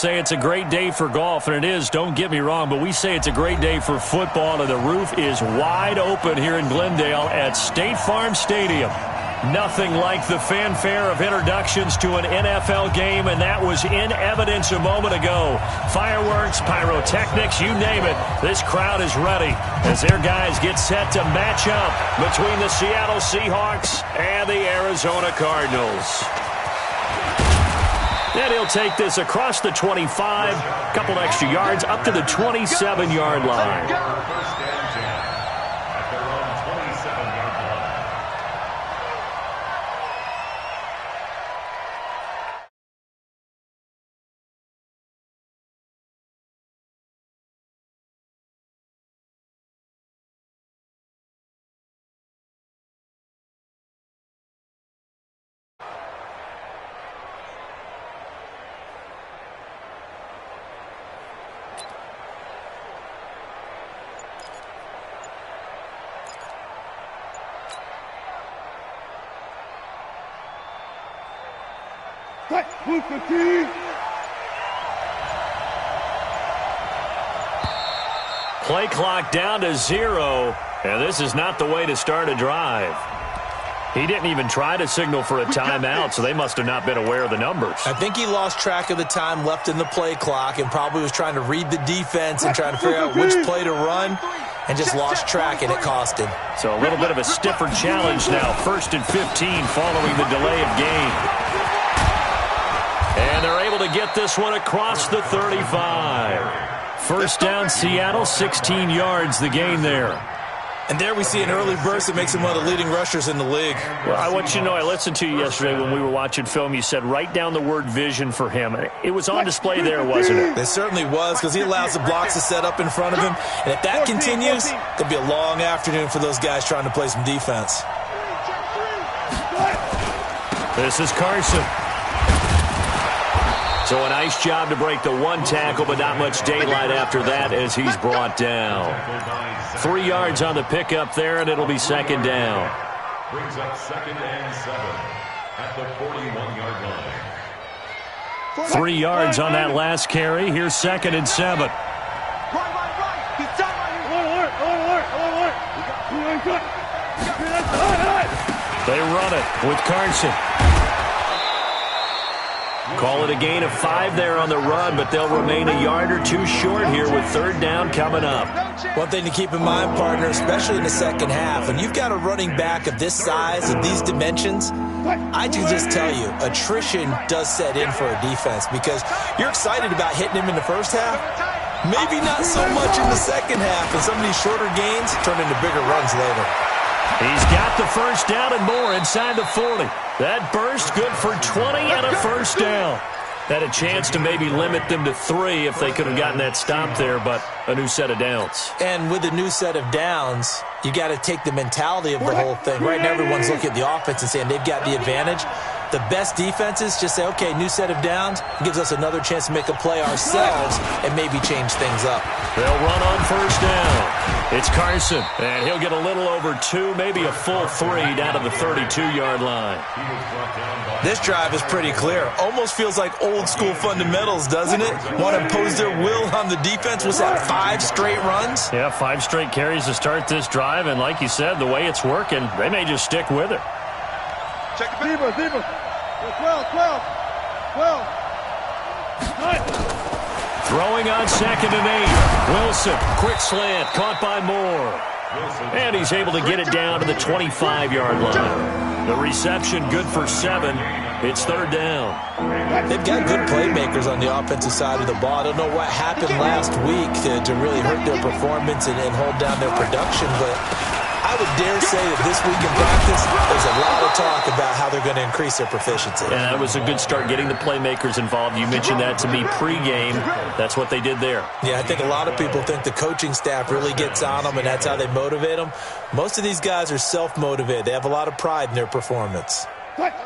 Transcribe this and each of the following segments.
say it's a great day for golf, and it is, don't get me wrong, but we say it's a great day for football, and the roof is wide open here in Glendale at State Farm Stadium. Nothing like the fanfare of introductions to an NFL game, and that was in evidence a moment ago. Fireworks, pyrotechnics, you name it. This crowd is ready as their guys get set to match up between the Seattle Seahawks and the Arizona Cardinals. And he'll take this across the 25, a couple extra yards, up to the 27-yard line. Play clock down to 0, and this is not the way to start a drive. He didn't even try to signal for a timeout, so they must have not been aware of the numbers. I think he lost track of the time left in the play clock and probably was trying to read the defense and trying to figure out which play to run, and just lost track, and it cost him. So a little bit of a stiffer challenge now. 1st and 15 following the delay of game. And they're able to get this one across the 35. First down, Seattle, 16 yards, the gain there. And there we see an early burst that makes him one of the leading rushers in the league. Well, I want you to know, I listened to you yesterday when we were watching film. You said write down the word vision for him. It was on display there, wasn't it? It certainly was, because he allows the blocks to set up in front of him. And if that continues, it'll be a long afternoon for those guys trying to play some defense. This is Carson. So a nice job to break the one tackle, but not much daylight after that as he's brought down. 3 yards on the pickup there, and it'll be second down. Brings up 2nd and 7 at the 41-yard line. 3 yards on that last carry. Here's 2nd and 7. They run it with Carson. Call it a gain of 5 there on the run, but they'll remain a yard or 2 short here with 3rd down coming up. One thing to keep in mind, partner, especially in the second half, when you've got a running back of this size, of these dimensions, I can just tell you, attrition does set in for a defense because you're excited about hitting him in the first half. Maybe not so much in the second half, and some of these shorter gains turn into bigger runs later. He's got the first down and more inside the 40. That burst good for 20 and a first down. Had a chance to maybe limit them to 3 if they could have gotten that stop there, but a new set of downs. And with a new set of downs, you got to take the mentality of the whole thing. Right now, everyone's looking at the offense and saying they've got the advantage. The best defenses just say, okay, new set of downs. It gives us another chance to make a play ourselves and maybe change things up. They'll run on first down. It's Carson, and he'll get a little over 2, maybe a full 3 down to the 32-yard line. This drive is pretty clear. Almost feels like old school fundamentals, doesn't it? Want to impose their will on the defense. What's that, 5 straight runs? Yeah, 5 straight carries to start this drive, and like you said, the way it's working, they may just stick with it. Check it. Zebra. 12. Throwing on 2nd and 8. Wilson, quick slant, caught by Moore. And he's able to get it down to the 25-yard line. The reception good for 7. It's 3rd down. They've got good playmakers on the offensive side of the ball. I don't know what happened last week to really hurt their performance and hold down their production, but I would dare say that this week in practice, there's a lot of talk about how they're going to increase their proficiency. And that was a good start, getting the playmakers involved. You mentioned that to me pregame. That's what they did there. Yeah, I think a lot of people think the coaching staff really gets on them, and that's how they motivate them. Most of these guys are self-motivated. They have a lot of pride in their performance. Here we go.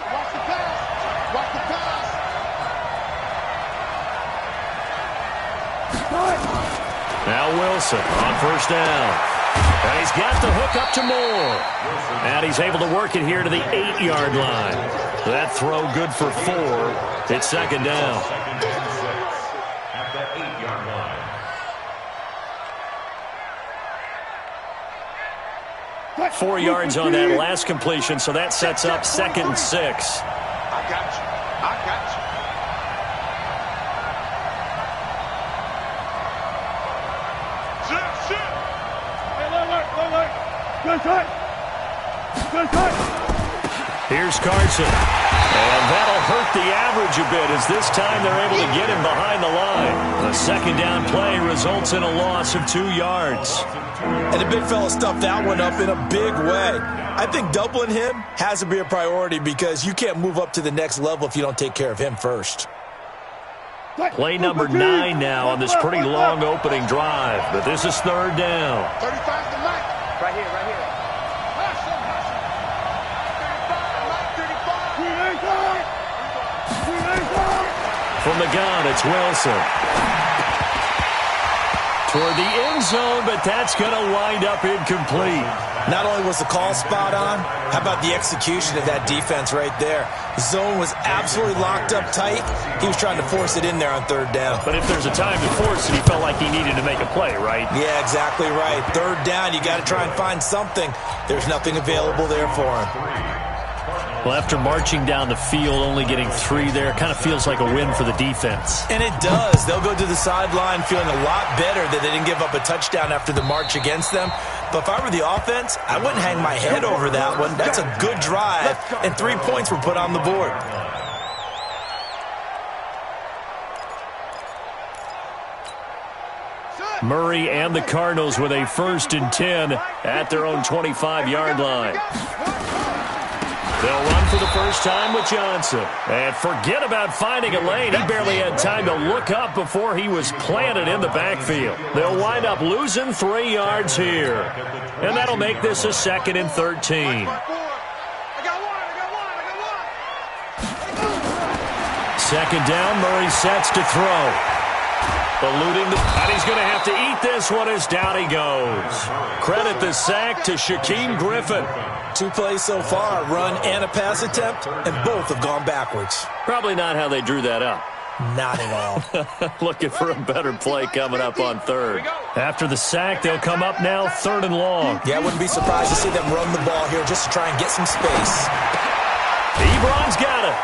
Watch the pass. Watch the pass. Now Wilson on first down. And he's got the hook up to Moore. And he's able to work it here to the 8-yard line. That throw good for 4. It's second down. Second and 6 at the 8-yard line. 4 yards on that last completion, so that sets up second and 6. I got you. I got you. Sit. Hey, look. Good tight. Here's Carson. And that'll hurt the average a bit as this time they're able to get him behind the line. The second down play results in a loss of 2 yards. And the big fella stuffed that one up in a big way. I think doubling him has to be a priority because you can't move up to the next level if you don't take care of him first. Play number 9 now on this pretty long opening drive. But this is third down. 35 to Mike. Right here. From the gun, it's Wilson. Toward the end zone, but that's going to wind up incomplete. Not only was the call spot on, how about the execution of that defense right there? The zone was absolutely locked up tight. He was trying to force it in there on third down. But if there's a time to force it, he felt like he needed to make a play, right? Yeah, exactly right. Third down, you got to try and find something. There's nothing available there for him. Well, after marching down the field, only getting 3 there, kind of feels like a win for the defense. And it does. They'll go to the sideline feeling a lot better that they didn't give up a touchdown after the march against them. But if I were the offense, I wouldn't hang my head over that one. That's a good drive, and 3 points were put on the board. Murray and the Cardinals with a 1st and 10 at their own 25-yard line. They'll run for the first time with Johnson. And forget about finding a lane. He barely had time to look up before he was planted in the backfield. They'll wind up losing 3 yards here. And that'll make this a 2nd and 13. Second down, Murray sets to throw. Eluding and he's going to have to eat this one as down he goes. Credit the sack to Shaquem Griffin. 2 plays so far, a run and a pass attempt, and both have gone backwards. Probably not how they drew that up. Not at all. Looking for a better play coming up on third. After the sack, they'll come up now 3rd and long. Yeah, I wouldn't be surprised to see them run the ball here just to try and get some space. Ebron's got it.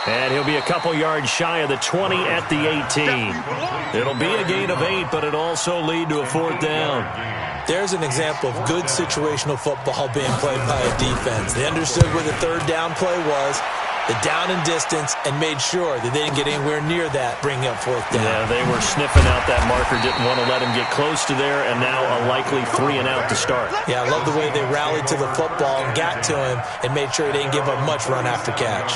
And he'll be a couple yards shy of the 20 at the 18. It'll be a gain of 8, but it'll also lead to a 4th down. There's an example of good situational football being played by a defense. They understood where the third down play was, the down and distance, and made sure that they didn't get anywhere near that, bringing up 4th down. Yeah, they were sniffing out that marker, didn't want to let him get close to there, and now a likely 3 and out to start. Yeah, I love the way they rallied to the football and got to him and made sure he didn't give up much run after catch.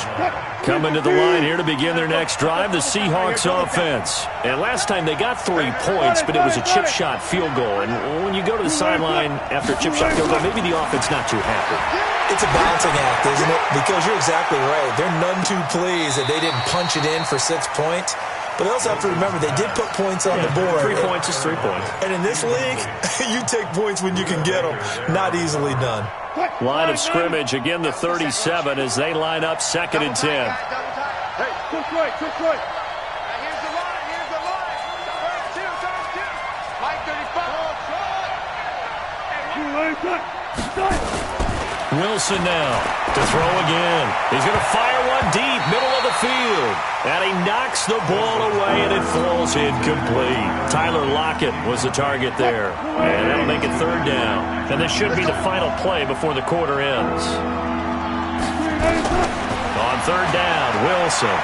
Coming to the line here to begin their next drive, the Seahawks offense. And last time they got 3 points, but it was a chip shot field goal. And when you go to the sideline after a chip shot field goal, maybe the offense not too happy. It's a balancing act, isn't it? Because you're exactly right. They're none too pleased that they didn't punch it in for 6 points. But they also have to remember they did put points on the board. 3 points is 3 points. And in this league, you take points when you can get them. Not easily done. Line of scrimmage, again the 37 as they line up 2nd and 10. Hey, quick. Here's the line. Mike 35. Wilson now to throw again. He's going to fire one deep, middle of the field. And he knocks the ball away, and it falls incomplete. Tyler Lockett was the target there. And that'll make it 3rd down. And this should be the final play before the quarter ends. On 3rd down, Wilson.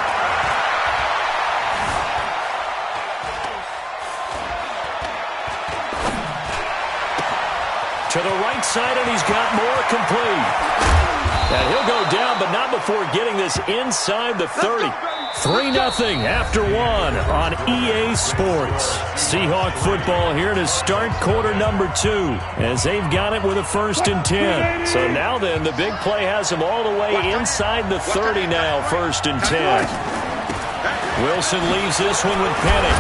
To the right side, and he's got more complete. And he'll go down, but not before getting this inside the 30. 3-0 after 1 on EA Sports. Seahawk football here to start quarter number 2 as they've got it with a 1st and 10. So now then, the big play has them all the way inside the 30 now, 1st and 10. Wilson leaves this one with Penny.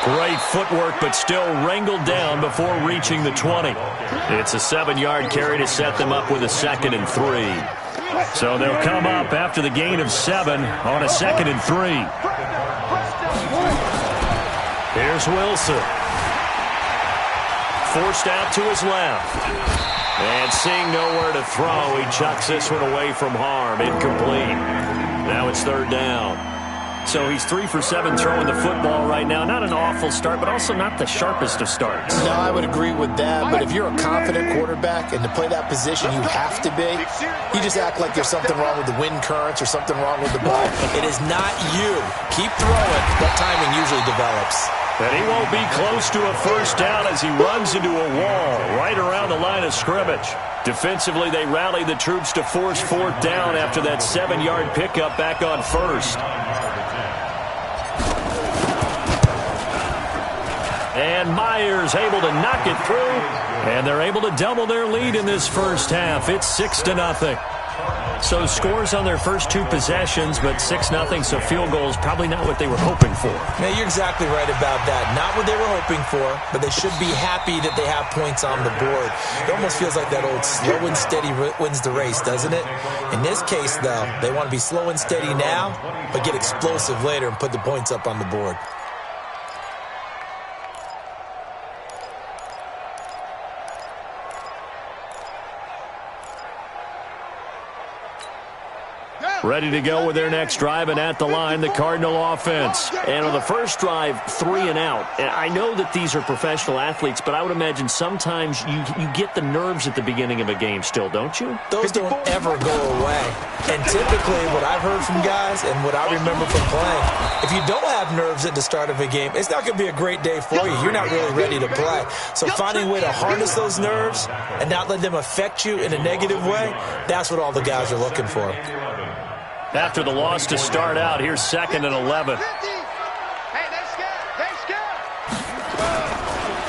Great footwork, but still wrangled down before reaching the 20. It's a 7-yard carry to set them up with a 2nd and 3. So they'll come up after the gain of 7 on a 2nd and 3. Here's Wilson. Forced out to his left. And seeing nowhere to throw, he chucks this one away from harm. Incomplete. Now it's 3rd down. So he's 3 for 7 throwing the football right now. Not an awful start, but also not the sharpest of starts. No, I would agree with that. But if you're a confident quarterback and to play that position, you have to be. You just act like there's something wrong with the wind currents or something wrong with the ball. It is not you. Keep throwing. That timing usually develops. And he won't be close to a 1st down as he runs into a wall right around the line of scrimmage. Defensively, they rally the troops to force 4th down after that 7-yard pickup back on 1st. And Myers able to knock it through. And they're able to double their lead in this 1st half. It's 6-0. So scores on their first 2 possessions, but 6-0, so field goals probably not what they were hoping for. Yeah, you're exactly right about that. Not what they were hoping for, but they should be happy that they have points on the board. It almost feels like that old slow and steady wins the race, doesn't it? In this case, though, they want to be slow and steady now, but get explosive later and put the points up on the board. Ready to go with their next drive, and at the line, the Cardinal offense. And on the first drive, 3 and out. And I know that these are professional athletes, but I would imagine sometimes you get the nerves at the beginning of a game still, don't you? Those don't ever go away. And typically, what I've heard from guys and what I remember from playing, if you don't have nerves at the start of a game, it's not going to be a great day for you. You're not really ready to play. So finding a way to harness those nerves and not let them affect you in a negative way, that's what all the guys are looking for. After the loss to start out, here's 2nd and 11.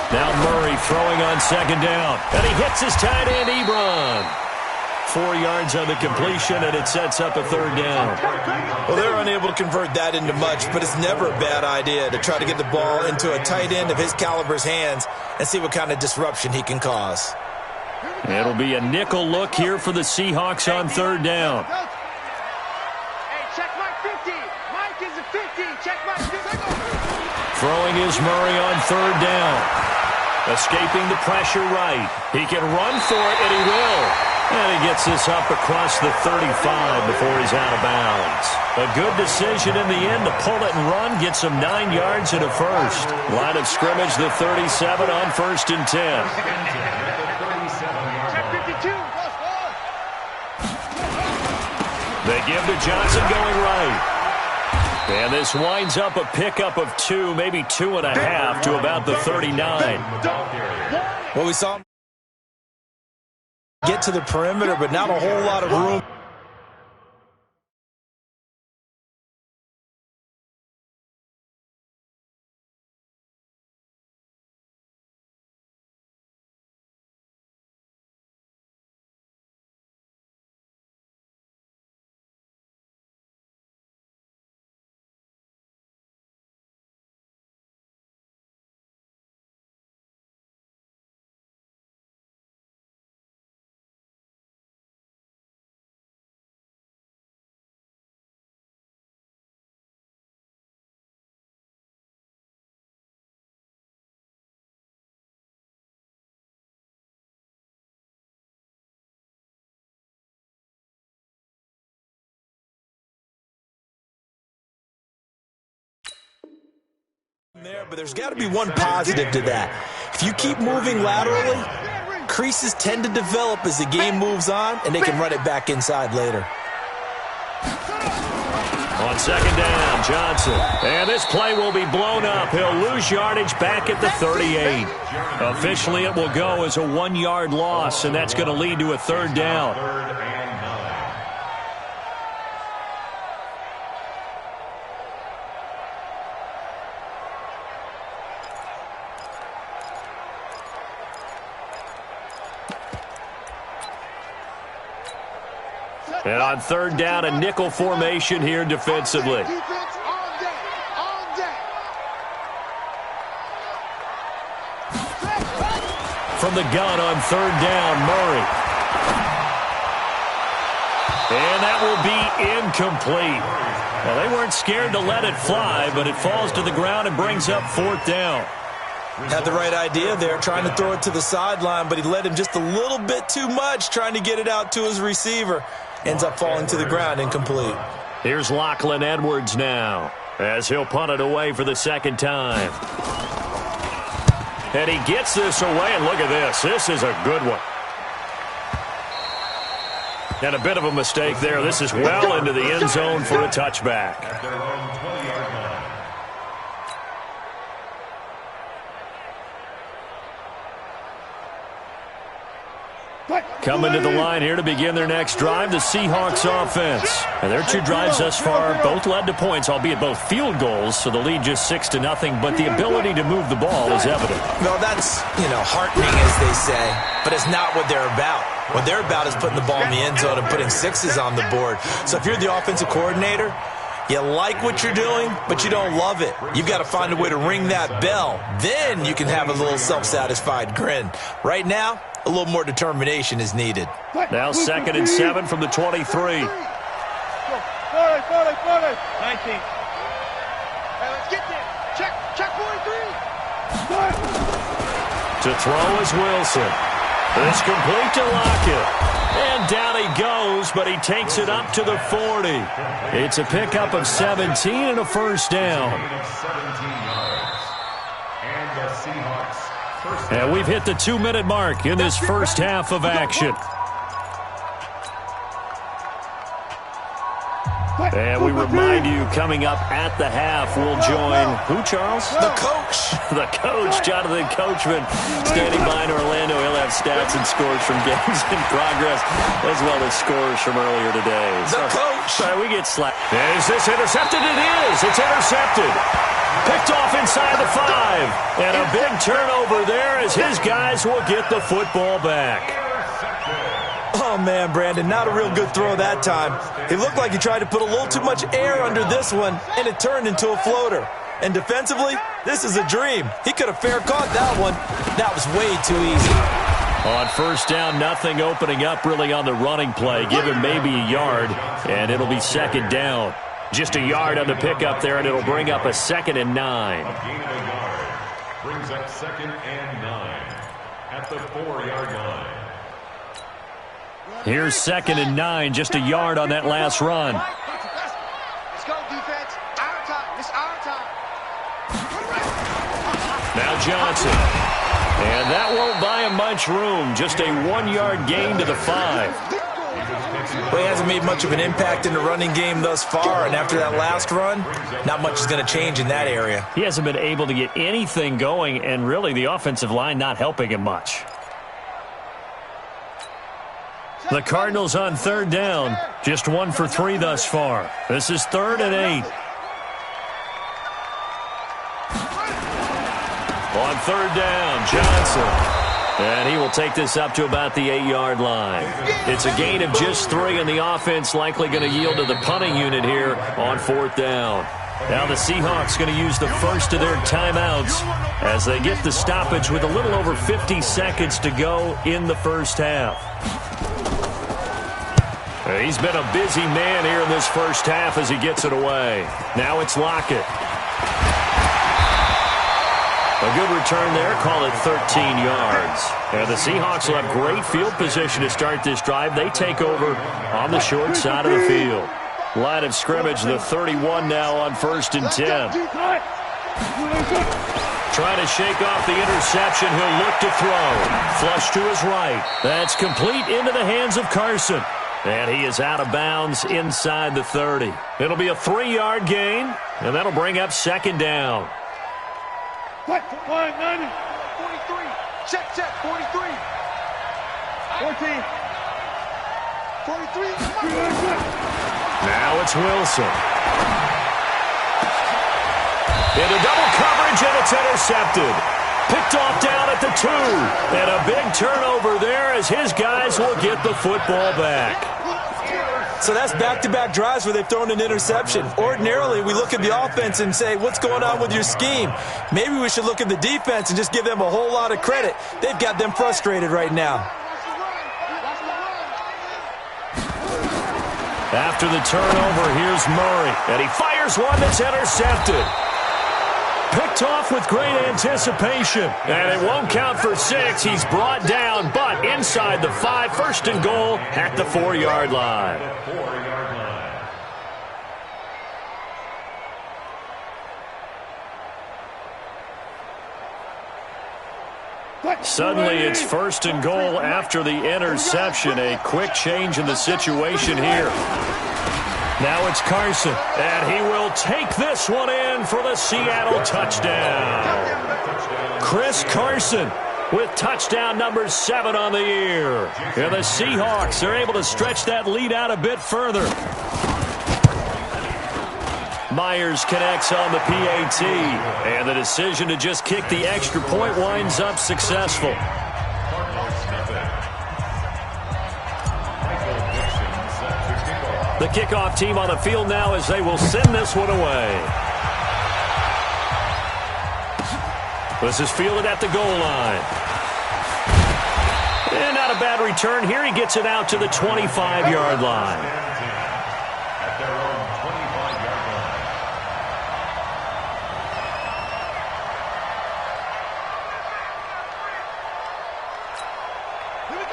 Now Murray throwing on 2nd down. And he hits his tight end, Ebron. 4 yards on the completion, and it sets up a 3rd down. Well, they're unable to convert that into much, but it's never a bad idea to try to get the ball into a tight end of his caliber's hands and see what kind of disruption he can cause. It'll be a nickel look here for the Seahawks on 3rd down. Throwing is Murray on 3rd down. Escaping the pressure right. He can run for it, and he will. And he gets this up across the 35 before he's out of bounds. A good decision in the end to pull it and run, gets him 9 yards and a 1st. Line of scrimmage, the 37 on 1st and 10. They give to Johnson going right. And this winds up a pickup of 2, maybe 2.5 to about the 39. Well, we saw him get to the perimeter, but not a whole lot of room. There, but there's got to be one positive to that. If you keep moving laterally, creases tend to develop as the game moves on, and they can run it back inside later. On 2nd down, Johnson. And this play will be blown up. He'll lose yardage back at the 38. Officially, it will go as a 1-yard loss, and that's going to lead to a 3rd down. And on 3rd down, a nickel formation here defensively. From the gun on 3rd down, Murray. And that will be incomplete. Well, they weren't scared to let it fly, but it falls to the ground and brings up 4th down. Had the right idea there, trying to throw it to the sideline, but he led him just a little bit too much, trying to get it out to his receiver. Ends up falling to the ground, incomplete. Here's Lachlan Edwards now, as he'll punt it away for the second time. And he gets this away, and look at this. This is a good one. And a bit of a mistake there. This is well into the end zone for a touchback. At their own 20-yard line. Coming to the line here to begin their next drive, the Seahawks offense. And their 2 drives thus far both led to points, albeit both field goals, so the lead just 6-0, but the ability to move the ball is evident. Well, that's, heartening, as they say, but it's not what they're about. What they're about is putting the ball in the end zone and putting 6s on the board. So if you're the offensive coordinator, you like what you're doing, but you don't love it. You've got to find a way to ring that bell. Then you can have a little self-satisfied grin. Right now, a little more determination is needed. Now 2nd and 7 from the 23. 40, 40, 19. Hey, let's get there. Check 43. To throw is Wilson. It's complete to Lockett. And down he goes, but he takes it up to the 40. It's a pickup of 17 and a first down. 17 yards. And the Seahawks first down. And we've hit the 2-minute mark in this first half of action. And we remind you, coming up at the half, we'll join who, Charles? The coach. The coach, Jonathan Coachman, standing by in Orlando. He'll have stats and scores from games in progress, as well as scores from earlier today. The coach. Sorry, we get slapped. Is this intercepted? It is. It's intercepted. Picked off inside the 5. And a big turnover there as his guys will get the football back. Oh, man, Brandon, not a real good throw that time. It looked like he tried to put a little too much air under this one, and it turned into a floater. And defensively, this is a dream. He could have fair caught that one. That was way too easy. On first down, nothing opening up really on the running play. Give him maybe a yard, and it'll be 2nd down. Just a yard on the pickup there, and it'll bring up a 2nd and 9. A gain of a yard brings up 2nd and 9 at the 4-yard line. Here's 2nd and 9, just a yard on that last run. Let's go, defense. Our time. It's our time. Now Johnson. And that won't buy him much room. Just a 1-yard gain to the 5. Well, he hasn't made much of an impact in the running game thus far, and after that last run, not much is going to change in that area. He hasn't been able to get anything going, and really the offensive line not helping him much. The Cardinals on 3rd down, just 1 for 3 thus far. This is 3rd and 8. On 3rd down, Johnson. And he will take this up to about the 8-yard line. It's a gain of just 3, and the offense likely going to yield to the punting unit here on 4th down. Now the Seahawks going to use the first of their timeouts as they get the stoppage with a little over 50 seconds to go in the first half. He's been a busy man here in this first half as he gets it away. Now it's Lockett. A good return there, call it 13 yards. And the Seahawks will have great field position to start this drive. They take over on the short side of the field. Line of scrimmage, the 31 now on 1st and 10. Trying to shake off the interception. He'll look to throw. Flush to his right. That's complete into the hands of Carson. And he is out of bounds inside the 30. It'll be a 3-yard gain, and that'll bring up 2nd down. 43. Check, 43. 14. 43. Now it's Wilson. Into double coverage, and it's intercepted. Picked off down at the 2. And a big turnover there as his guys will get the football back. So that's back-to-back drives where they've thrown an interception. Ordinarily, we look at the offense and say, what's going on with your scheme? Maybe we should look at the defense and just give them a whole lot of credit. They've got them frustrated right now. After the turnover, here's Murray. And he fires one that's intercepted. Picked off with great anticipation. And it won't count for 6. He's brought down, but inside the 5. First and goal at the 4-yard line. Suddenly, it's first and goal after the interception. A quick change in the situation here. Now it's Carson, and he will take this one in for the Seattle touchdown. Chris Carson with touchdown number 7 on the year. And the Seahawks are able to stretch that lead out a bit further. Myers connects on the PAT, and the decision to just kick the extra point winds up successful. The kickoff team on the field now as they will send this one away. This is fielded at the goal line. And not a bad return here. He gets it out to the 25-yard line.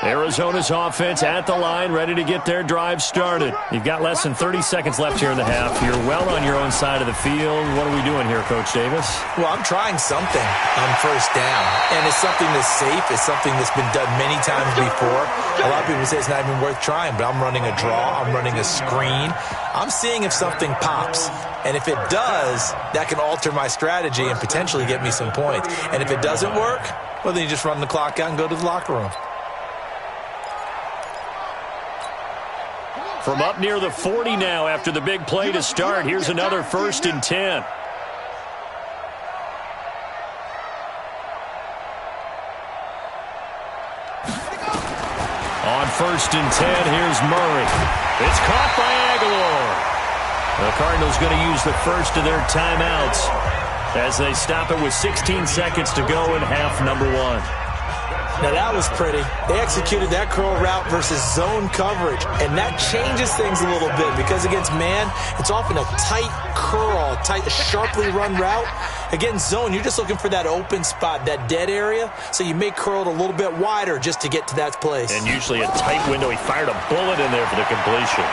Arizona's offense at the line, ready to get their drive started. You've got less than 30 seconds left here in the half. You're well on your own side of the field. What are we doing here, Coach Davis? Well, I'm trying something on first down, and it's something that's safe. It's something that's been done many times before. A lot of people say it's not even worth trying, but I'm running a draw. I'm running a screen. I'm seeing if something pops. And if it does, that can alter my strategy and potentially get me some points. And if it doesn't work, well, then you just run the clock out and go to the locker room. From up near the 40 now after the big play to start. Here's another 1st and 10. On 1st and 10, here's Murray. It's caught by Aguilar. The Cardinals going to use the first of their timeouts as they stop it with 16 seconds to go in half number 1. Now, that was pretty. They executed that curl route versus zone coverage, and that changes things a little bit because against man, it's often a tight curl, sharply run route. Against zone, you're just looking for that open spot, that dead area, so you may curl it a little bit wider just to get to that place. And usually a tight window. He fired a bullet in there for the completion.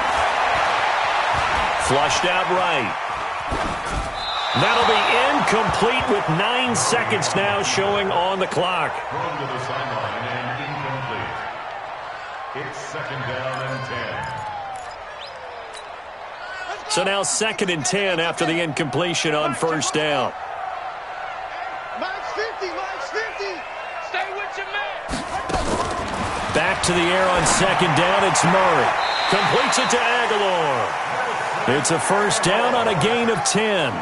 Flushed out right. That'll be incomplete with 9 seconds now showing on the clock. Thrown to the sideline and incomplete. It's 2nd down and 10. So now 2nd and 10 after the incompletion on first down. Mine's 50, mine's 50. Stay with your man. Back to the air on 2nd down. It's Murray. Completes it to Aguilar. It's a first down on a gain of 10.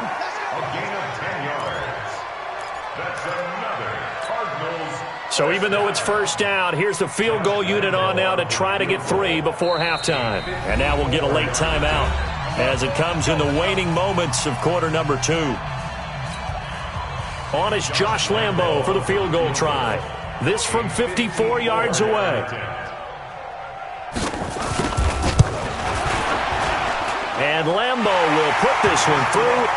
So even though it's first down, here's the field goal unit on now to try to get 3 before halftime. And now we'll get a late timeout as it comes in the waning moments of quarter number 2. On is Josh Lambo for the field goal try. This from 54 yards away. And Lambo will put this one through.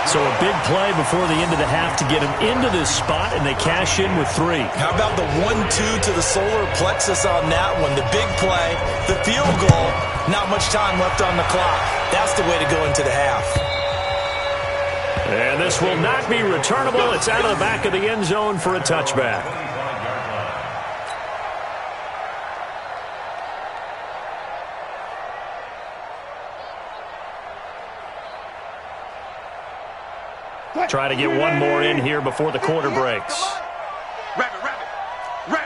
So a big play before the end of the half to get him into this spot, and they cash in with 3. How about the 1-2 to the solar plexus on that one? The big play, the field goal, not much time left on the clock. That's the way to go into the half. And this will not be returnable. It's out of the back of the end zone for a touchback. Try to get one more in here before the quarter breaks. Rabbit.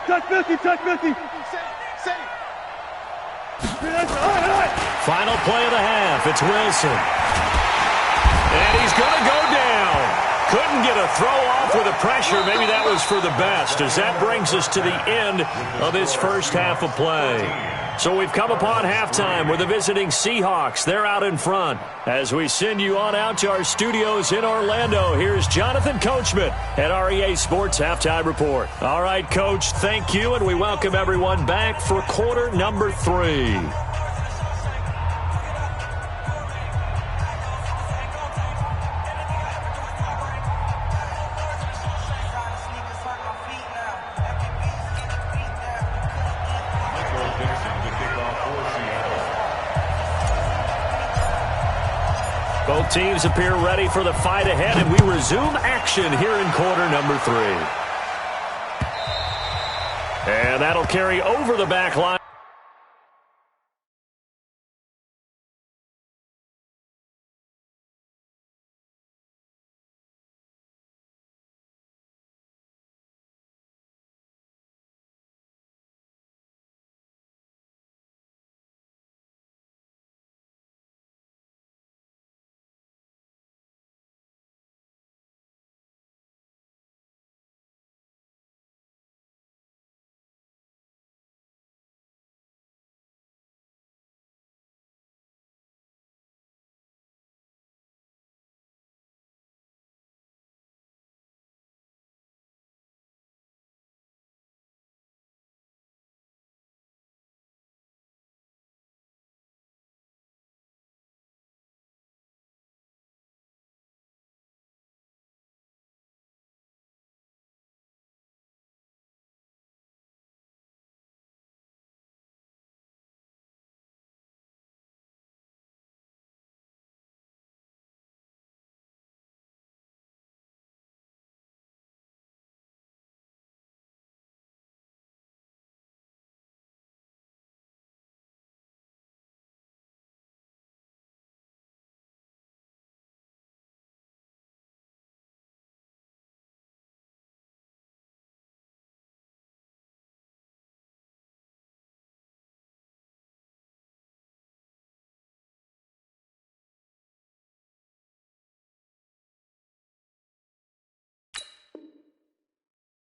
Touch 50, touch 50. Final play of the half. It's Wilson. And he's going to go down. Couldn't get a throw off with the pressure. Maybe that was for the best, as that brings us to the end of this first half of play. So we've come upon halftime with the visiting Seahawks. They're out in front. As we send you on out to our studios in Orlando, here's Jonathan Coachman at REA Sports Halftime Report. All right, Coach, thank you, and we welcome everyone back for quarter number 3. Both teams appear ready for the fight ahead, and we resume action here in quarter number 3. And that'll carry over the back line.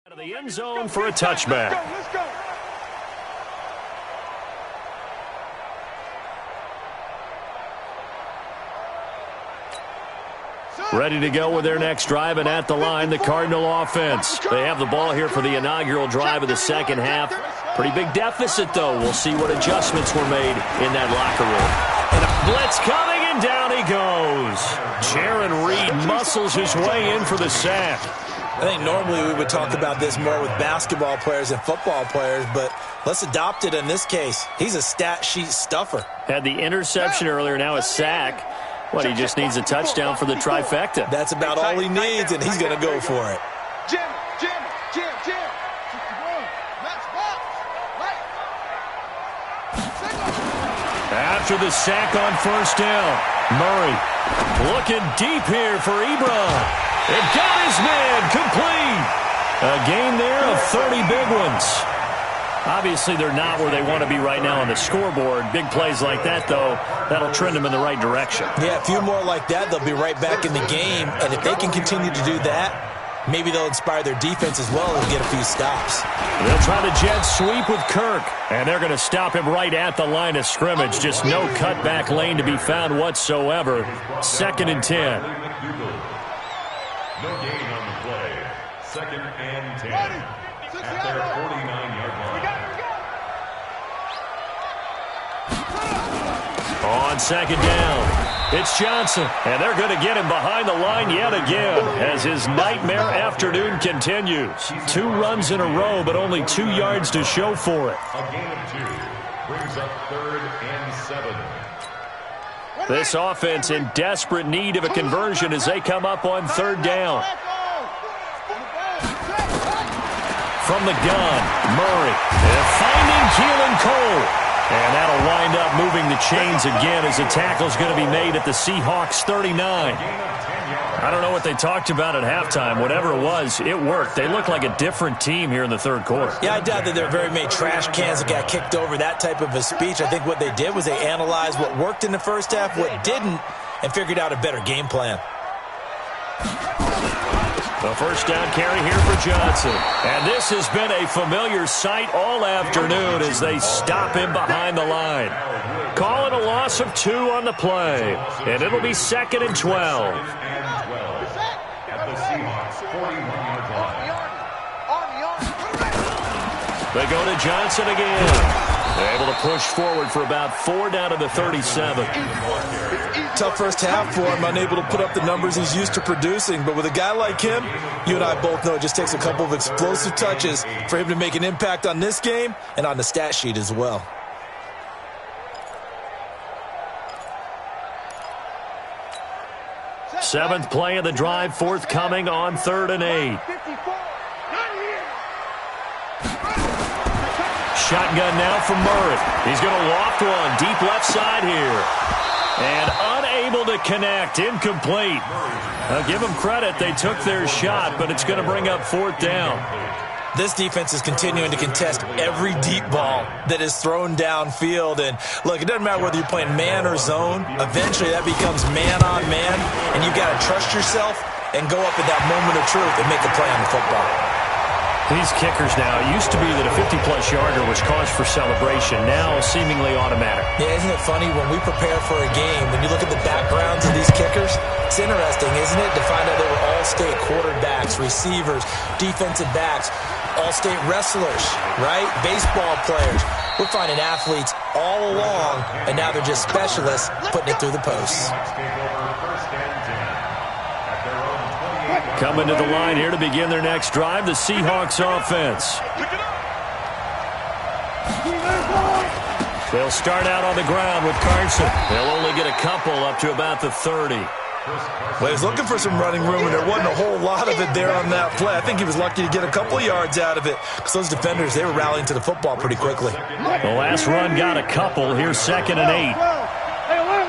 Out of the end zone for a touchback. Let's go. Ready to go with their next drive, and at the line, the Cardinal offense. They have the ball here for the inaugural drive of the second half. Pretty big deficit, though. We'll see what adjustments were made in that locker room. And a blitz coming, and down he goes. Jaron Reed muscles his way in for the sack. I think normally we would talk about this more with basketball players and football players, but let's adopt it in this case. He's a stat sheet stuffer. Had the interception earlier, now a sack. What, he just needs a touchdown for the trifecta. That's about all he needs, and he's going to go for it. Jim. 61. Let's box. Right. After the sack on first down, Murray looking deep here for Ebron. It got his man complete. A gain there of 30 big ones. Obviously, they're not where they want to be right now on the scoreboard. Big plays like that, though, that'll trend them in the right direction. Yeah, a few more like that, they'll be right back in the game. And if they can continue to do that, maybe they'll inspire their defense as well and get a few stops. They'll try the jet sweep with Kirk. And they're going to stop him right at the line of scrimmage. Just no cutback lane to be found whatsoever. 2nd and 10. No gain on the play. 2nd and 10. At their 49-yard line. On 2nd down, it's Johnson. And they're going to get him behind the line yet again as his nightmare afternoon continues. 2 runs in a row, but only 2 yards to show for it. A gain of 2 brings up 3rd and 7. This offense in desperate need of a conversion as they come up on 3rd down. From the gun, Murray finding Keelan Cole. And that'll wind up moving the chains again as the tackle's going to be made at the Seahawks 39. I don't know what they talked about at halftime. Whatever it was, it worked. They look like a different team here in the 3rd quarter. Yeah, I doubt that there are very many trash cans that got kicked over, that type of a speech. I think what they did was they analyzed what worked in the first half, what didn't, and figured out a better game plan. The first down carry here for Johnson. And this has been a familiar sight all afternoon as they stop him behind the line. Call it a loss of 2 on the play. And it'll be 2nd and 12. At the Seahawks 41-yard line. They go to Johnson again. They're able to push forward for about 4 down to the 37. Tough first half for him, unable to put up the numbers he's used to producing. But with a guy like him, you and I both know it just takes a couple of explosive touches for him to make an impact on this game and on the stat sheet as well. Seventh play of the drive, forthcoming on 3rd and 8. Shotgun now from Murray. He's going to loft one deep left side here. And unable to connect, incomplete. I'll give them credit. They took their shot, but it's going to bring up 4th down. This defense is continuing to contest every deep ball that is thrown downfield. And, look, it doesn't matter whether you're playing man or zone. Eventually, that becomes man on man, and you've got to trust yourself and go up at that moment of truth and make a play on the football. These kickers now, it used to be that a 50-plus yarder was cause for celebration. Now, seemingly automatic. Yeah, isn't it funny? When we prepare for a game, when you look at the backgrounds of these kickers, it's interesting, isn't it, to find out they were all-state quarterbacks, receivers, defensive backs, all-state wrestlers, right? Baseball players. We're finding athletes all along, and now they're just specialists putting it through the posts. Coming to the line here to begin their next drive, the Seahawks offense. They'll start out on the ground with Carson. They'll only get a couple up to about the 30. Well, he was looking for some running room, and there wasn't a whole lot of it there on that play. I think he was lucky to get a couple yards out of it because those defenders, they were rallying to the football pretty quickly. The last run got a couple. Here's 2nd and 8. Hey, alert.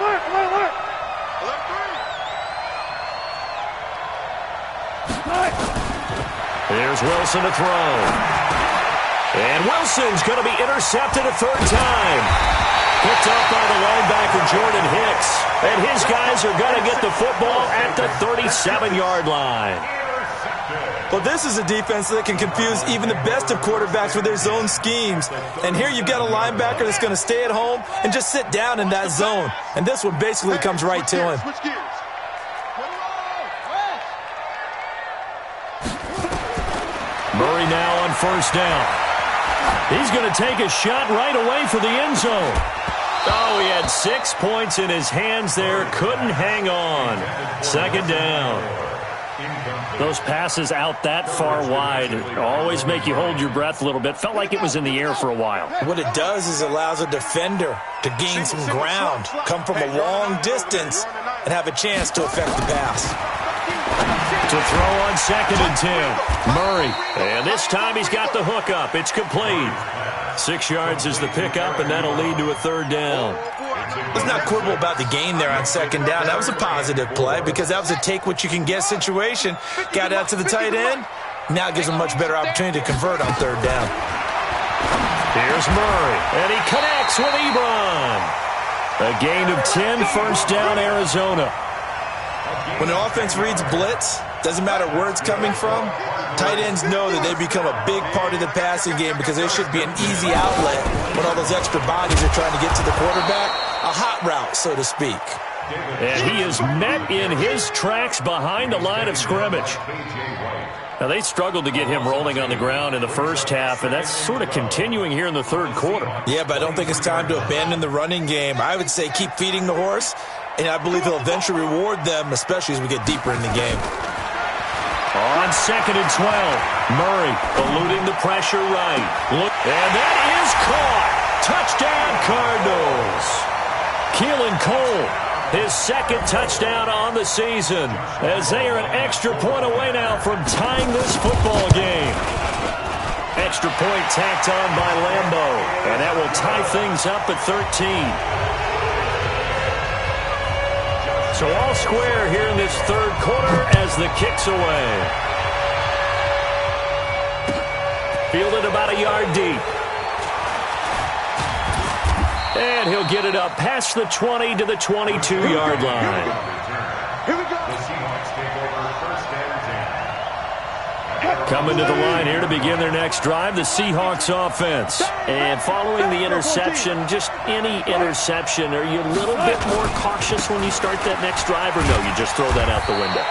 Here's Wilson to throw. And Wilson's going to be intercepted a 3rd time. Picked up by the linebacker, Jordan Hicks. And his guys are going to get the football at the 37-yard line. Well, this is a defense that can confuse even the best of quarterbacks with their zone schemes. And here you've got a linebacker that's going to stay at home and just sit down in that zone. And this one basically comes right to him. Murray now on 1st down. He's going to take a shot right away for the end zone. Oh, he had 6 points in his hands there. Couldn't hang on. 2nd down. Those passes out that far wide always make you hold your breath a little bit. Felt like it was in the air for a while. What it does is it allows a defender to gain some ground, come from a long distance, and have a chance to affect the pass. To throw on 2nd and 10. Murray. And this time he's got the hook up. It's complete. 6 yards is the pickup, and that'll lead to a 3rd down. Let's not quibble about the gain there on 2nd down. That was a positive play because that was a take-what-you-can-get situation. Got out to the tight end. Now it gives him a much better opportunity to convert on 3rd down. Here's Murray, and he connects with Ebron. A gain of 10, 1st down, Arizona. When the offense reads blitz, doesn't matter where it's coming from, tight ends know that they become a big part of the passing game because there should be an easy outlet when all those extra bodies are trying to get to the quarterback. A hot route, so to speak. And he is met in his tracks behind the line of scrimmage. Now, they struggled to get him rolling on the ground in the first half, and that's sort of continuing here in the 3rd quarter. Yeah, but I don't think it's time to abandon the running game. I would say keep feeding the horse, and I believe he'll eventually reward them, especially as we get deeper in the game. On 2nd and 12, Murray eluding the pressure right. Look, and that is caught. Touchdown, Cardinals. Keelan Cole, his 2nd touchdown on the season, as they are an extra point away now from tying this football game. Extra point tacked on by Lambo, and that will tie things up at 13. So all square here in this 3rd quarter as the kick's away. Fielded about a yard deep. And he'll get it up past the 20 to the 22-yard line. Here we go. Coming to the line here to begin their next drive, the Seahawks offense. And following the interception, just any interception, are you a little bit more cautious when you start that next drive, or no, you just throw that out the window?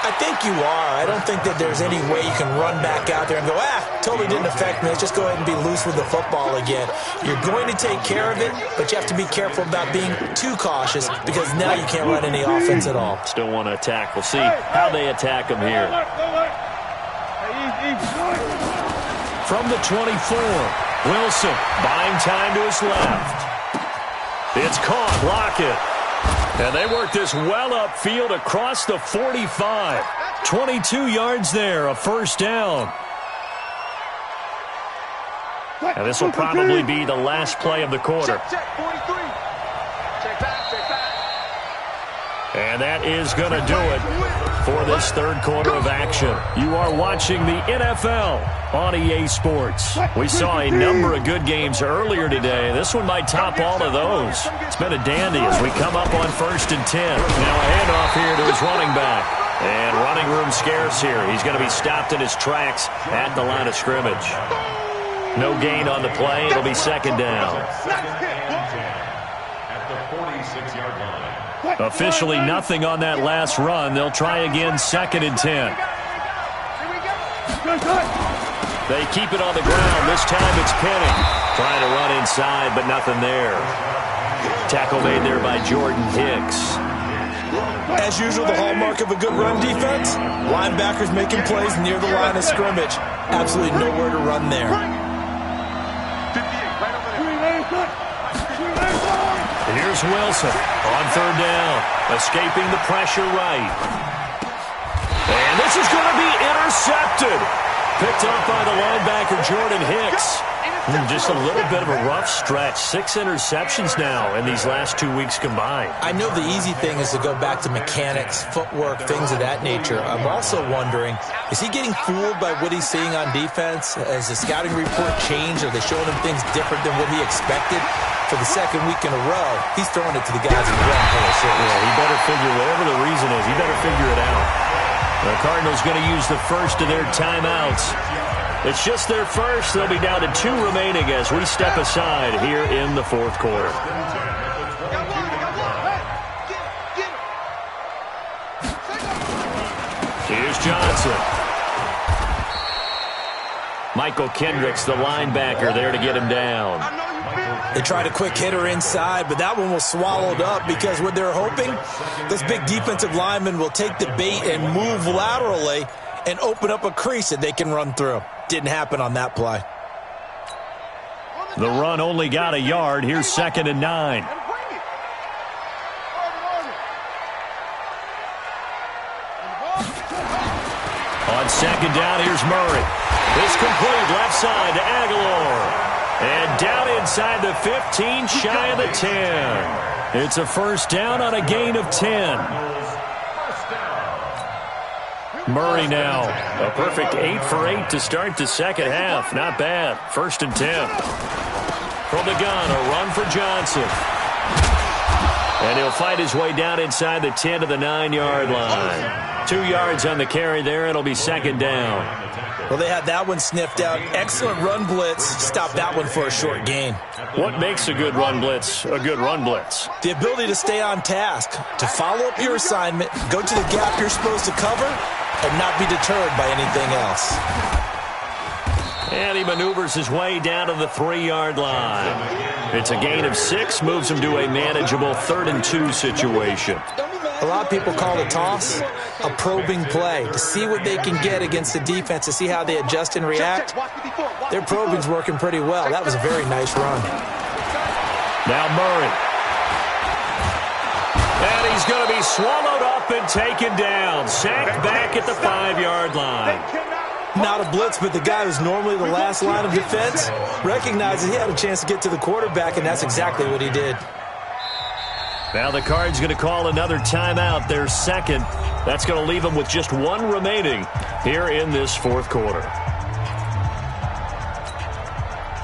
I think you are. I don't think that there's any way you can run back out there and go, totally didn't affect me. Let's just go ahead and be loose with the football again. You're going to take care of it, but you have to be careful about being too cautious because now you can't run any offense at all. Still want to attack. We'll see how they attack him here. From the 24, Wilson buying time to his left. It's caught. Lockett. And they work this well upfield across the 45. 22 yards there, a first down. And this will probably be the last play of the quarter. Check, 43. Check back, check back. And that is going to do it for this third quarter of action. You are watching the NFL on EA Sports. We saw a number of good games earlier today. This one might top all of those. It's been a dandy as we come up on 1st and 10. Now a handoff here to his running back. And running room scarce here. He's going to be stopped in his tracks at the line of scrimmage. No gain on the play. It'll be second down. At the 46-yard line. Officially nothing on that last run. They'll try again, 2nd and 10. They keep it on the ground. This time it's Penny. Trying to run inside, but nothing there. Tackle made there by Jordan Hicks. As usual, the hallmark of a good run defense, linebackers making plays near the line of scrimmage. Absolutely nowhere to run there. Here's Wilson on 3rd down, escaping the pressure right. And this is going to be intercepted. Picked up by the linebacker, Jordan Hicks. Just a little bit of a rough stretch. 6 interceptions now in these last 2 weeks combined. I know the easy thing is to go back to mechanics, footwork, things of that nature. I'm also wondering, is he getting fooled by what he's seeing on defense? Has the scouting report changed? Are they showing him things different than what he expected? For the second week in a row, he's throwing it to the guys in the run. Yeah, he better figure, whatever the reason is, he better figure it out. The Cardinals going to use the first of their timeouts. It's just their first. They'll be down to 2 remaining as we step aside here in the 4th quarter. Here's Johnson. Michael Kendricks, the linebacker, there to get him down. They tried a quick hitter inside, but that one was swallowed up because what they're hoping, this big defensive lineman will take the bait and move laterally and open up a crease that they can run through. Didn't happen on that play. The run only got a yard. Here's 2nd and 9. On 2nd down, here's Murray. This complete left side to Aguilar. And down inside the 15, shy of the 10. It's a first down on a gain of 10. Murray now, a perfect 8 for 8 to start the second half. Not bad. 1st and 10. From the gun, a run for Johnson. And he'll fight his way down inside the 10 to the 9-yard line. 2 yards on the carry there. It'll be second down. Well, they had that one sniffed out. Excellent run blitz. Stopped that one for a short gain. What makes a good run blitz a good run blitz? The ability to stay on task, to follow up your assignment, go to the gap you're supposed to cover, and not be deterred by anything else. And he maneuvers his way down to the 3-yard line. It's a gain of 6, moves him to a manageable 3rd and 2 situation. A lot of people call the toss a probing play, to see what they can get against the defense, to see how they adjust and react. Their probing's working pretty well. That was a very nice run. Now Murray. And he's going to be swallowed up and taken down. Sacked back at the 5-yard line. Not a blitz, but the guy who's normally the last line of defense recognizes he had a chance to get to the quarterback, and that's exactly what he did. Now the Cards going to call another timeout, their second. That's going to leave them with just 1 remaining here in this 4th quarter.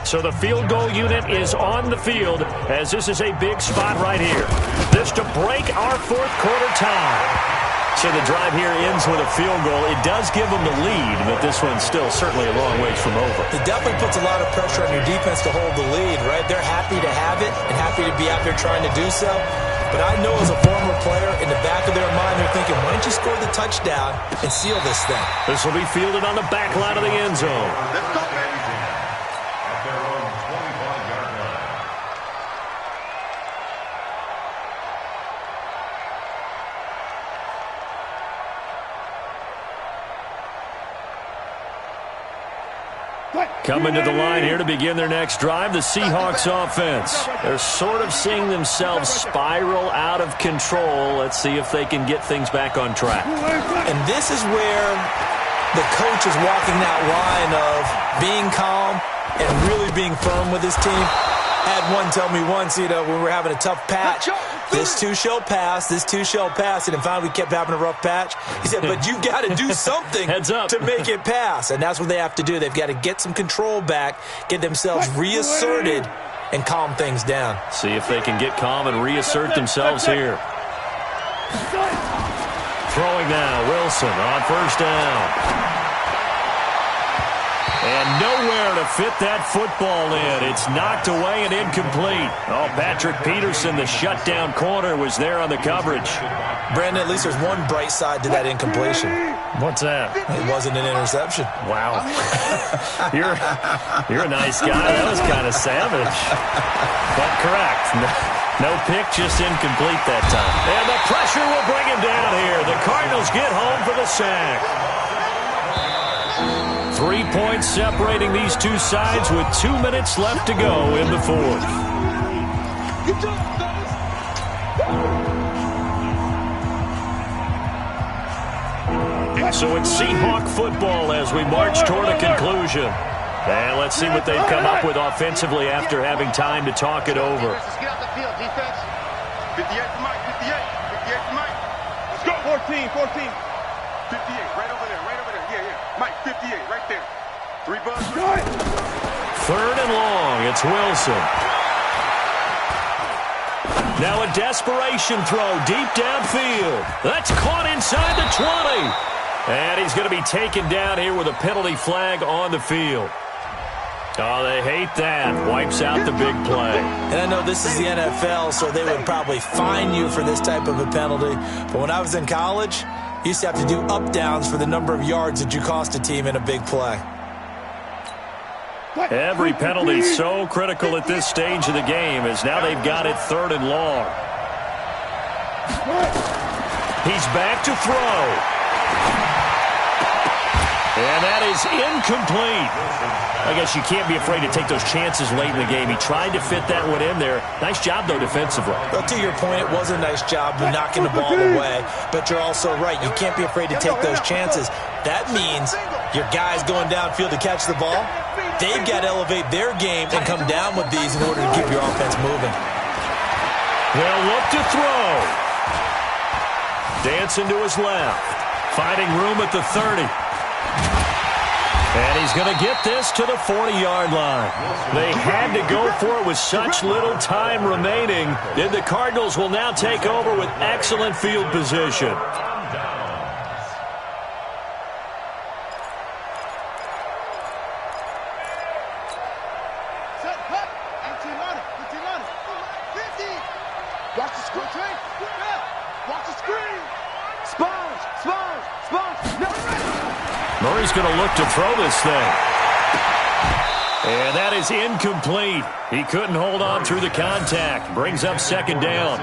So the field goal unit is on the field as this is a big spot right here. This to break our 4th quarter tie. So the drive here ends with a field goal. It does give them the lead, but this one's still certainly a long ways from over. It definitely puts a lot of pressure on your defense to hold the lead, right? They're happy to have it and happy to be out there trying to do so. But I know as a former player, in the back of their mind, they're thinking, why don't you score the touchdown and seal this thing? This will be fielded on the back line of the end zone. At their own 25-yard line. Coming to the line here to begin their next drive, the Seahawks offense. They're sort of seeing themselves spiral out of control. Let's see if they can get things back on track. And this is where the coach is walking that line of being calm and really being firm with his team. I had one tell me once, when we were having a tough patch, this too shall pass, this too shall pass, and finally we kept having a rough patch. He said, but you got to do something to make it pass, and that's what they have to do. They've got to get some control back, get themselves reasserted, and calm things down. See if they can get calm and reassert themselves here. Throwing now, Wilson on first down. And nowhere to fit that football in. It's knocked away and incomplete. Oh, Patrick Peterson, the shutdown corner, was there on the coverage. Brandon, at least there's one bright side to that incompletion. What's that? It wasn't an interception. Wow. You're a nice guy. That was kind of savage. But correct. No pick, just incomplete that time. And the pressure will bring him down here. The Cardinals get home for the sack. 3 points separating these two sides with 2 minutes left to go in the fourth. So it's Seahawk football as we march toward a conclusion. And let's see what they've come up with offensively after having time to talk it over. Let's get out the field, defense. 58 to Mike, 58. 58 to Mike. Let's go. 14, 14. 58, right over there, right over there. Yeah, yeah. Mike, 58, right there. 3 bucks. Third and long. It's Wilson. Now a desperation throw deep downfield. That's caught inside the 20. And he's going to be taken down here with a penalty flag on the field. Oh, they hate that. Wipes out the big play. And I know this is the NFL, so they would probably fine you for this type of a penalty. But when I was in college, you used to have to do up-downs for the number of yards that you cost a team in a big play. Every penalty so critical at this stage of the game as now they've got it third and long. He's back to throw. And that is incomplete. I guess you can't be afraid to take those chances late in the game. He tried to fit that one in there. Nice job, though, defensively. Well, to your point, it was a nice job of knocking the ball away. But you're also right. You can't be afraid to take those chances. That means your guys going downfield to catch the ball, they've got to elevate their game and come down with these in order to keep your offense moving. They'll look to throw. Dancing to his left. Finding room at the 30. And he's going to get this to the 40-yard line. They had to go for it with such little time remaining. And the Cardinals will now take over with excellent field position. Watch the screen, Trey. Watch the screen. Sponge, sponge, sponge. No. Murray's going to look to throw this thing. And that is incomplete. He couldn't hold on through the contact. Brings up second down.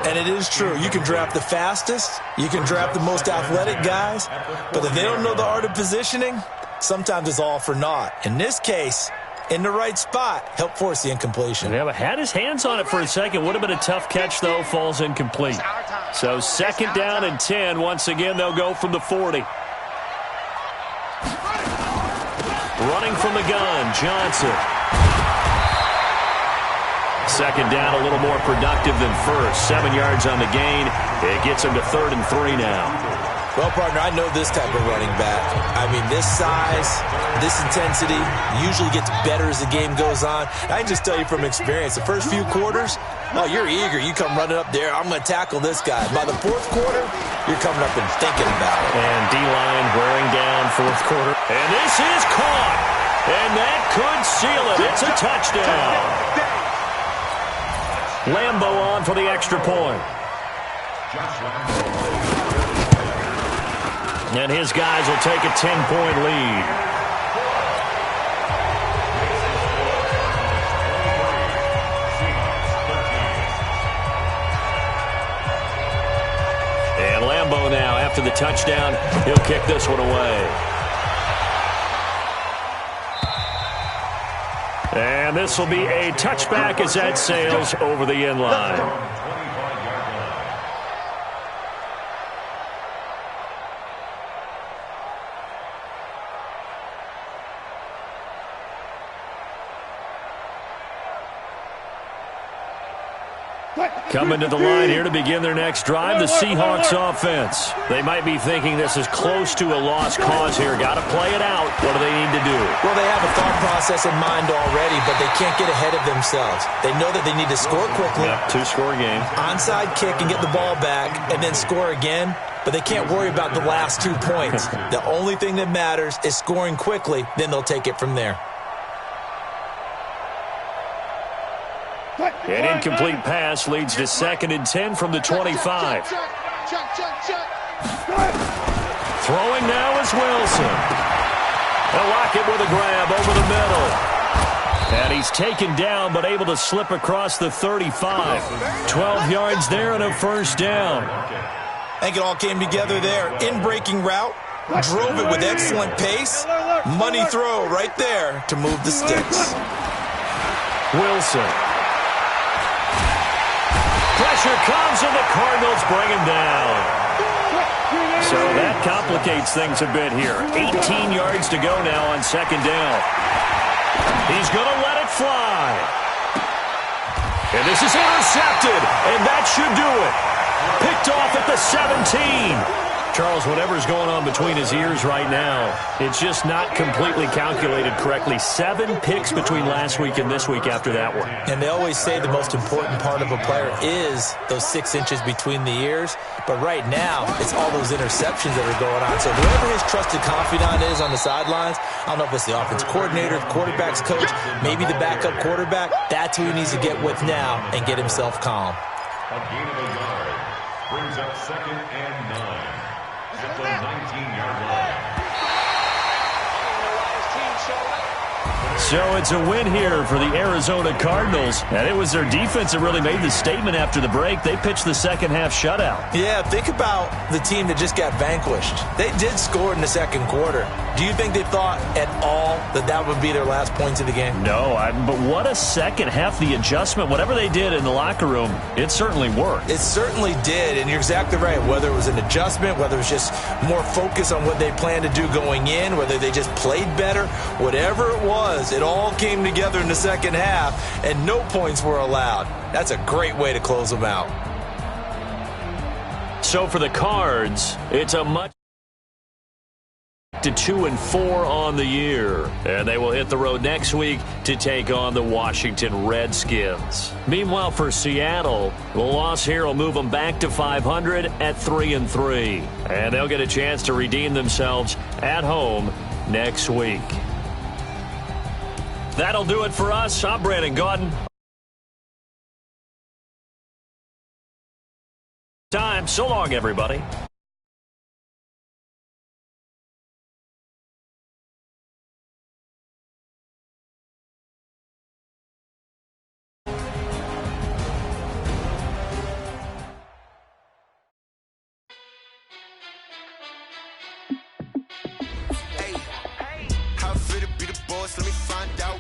And it is true. You can draft the fastest. You can draft the most athletic guys. But if they don't know the art of positioning, sometimes it's all for naught. In this case, in the right spot, helped force the incompletion. Yeah, but had his hands on it for a second. Would have been a tough catch, though. Falls incomplete. So second down and 10. Once again, they'll go from the 40. Running from the gun, Johnson. Second down, a little more productive than first. 7 yards on the gain. It gets him to 3rd and 3 now. Well, partner, I know this type of running back. I mean, this size, this intensity usually gets better as the game goes on. I can just tell you from experience, the first few quarters, oh, you're eager. You come running up there, I'm going to tackle this guy. By the fourth quarter, you're coming up and thinking about it. And D-line wearing down fourth quarter. And this is caught. And that could seal it. It's a touchdown. Lambo on for the extra point. And his guys will take a 10-point lead. And Lambo now, after the touchdown, he'll kick this one away. And this will be a touchback as that sails over the end line. Coming to the line here to begin their next drive, the Seahawks offense. They might be thinking this is close to a lost cause here. Got to play it out. What do they need to do? Well, they have a thought process in mind already, but they can't get ahead of themselves. They know that they need to score quickly. Yep, two-score game. Onside kick and get the ball back and then score again, but they can't worry about the last 2 points. The only thing that matters is scoring quickly, then they'll take it from there. An incomplete pass leads to 2nd and 10 from the 25. Throwing now is Wilson. Lockett with a grab over the middle. And he's taken down but able to slip across the 35. 12 yards there and a first down. I think it all came together there. In-breaking route, drove it with excellent pace. Money throw right there to move the sticks. Wilson. Pressure comes and the Cardinals bring him down. So that complicates things a bit here. 18 yards to go now on 2nd down. He's going to let it fly. And this is intercepted, and that should do it. Picked off at the 17. Charles, whatever's going on between his ears right now, it's just not completely calculated correctly. 7 picks between last week and this week after that one. And they always say the most important part of a player is those 6 inches between the ears. But right now, it's all those interceptions that are going on. So whoever his trusted confidant is on the sidelines, I don't know if it's the offense coordinator, the quarterback's coach, maybe the backup quarterback, that's who he needs to get with now and get himself calm. A gain of a yard brings up 2nd and 9. At the 19-yard line. So it's a win here for the Arizona Cardinals. And it was their defense that really made the statement after the break. They pitched the second half shutout. Yeah, think about the team that just got vanquished. They did score in the 2nd quarter. Do you think they thought at all that that would be their last points of the game? No, but what a second half. The adjustment, whatever they did in the locker room, it certainly worked. It certainly did, and you're exactly right. Whether it was an adjustment, whether it was just more focus on what they planned to do going in, whether they just played better, whatever it was, it all came together in the second half, and no points were allowed. That's a great way to close them out. So for the Cards, it's a much to 2-4 on the year. And they will hit the road next week to take on the Washington Redskins. Meanwhile, for Seattle, the loss here will move them back to 500 at 3-3. And they'll get a chance to redeem themselves at home next week. That'll do it for us. I'm Brandon Gaudin. Time. So long, everybody. How fit to be the boss? Let me find out.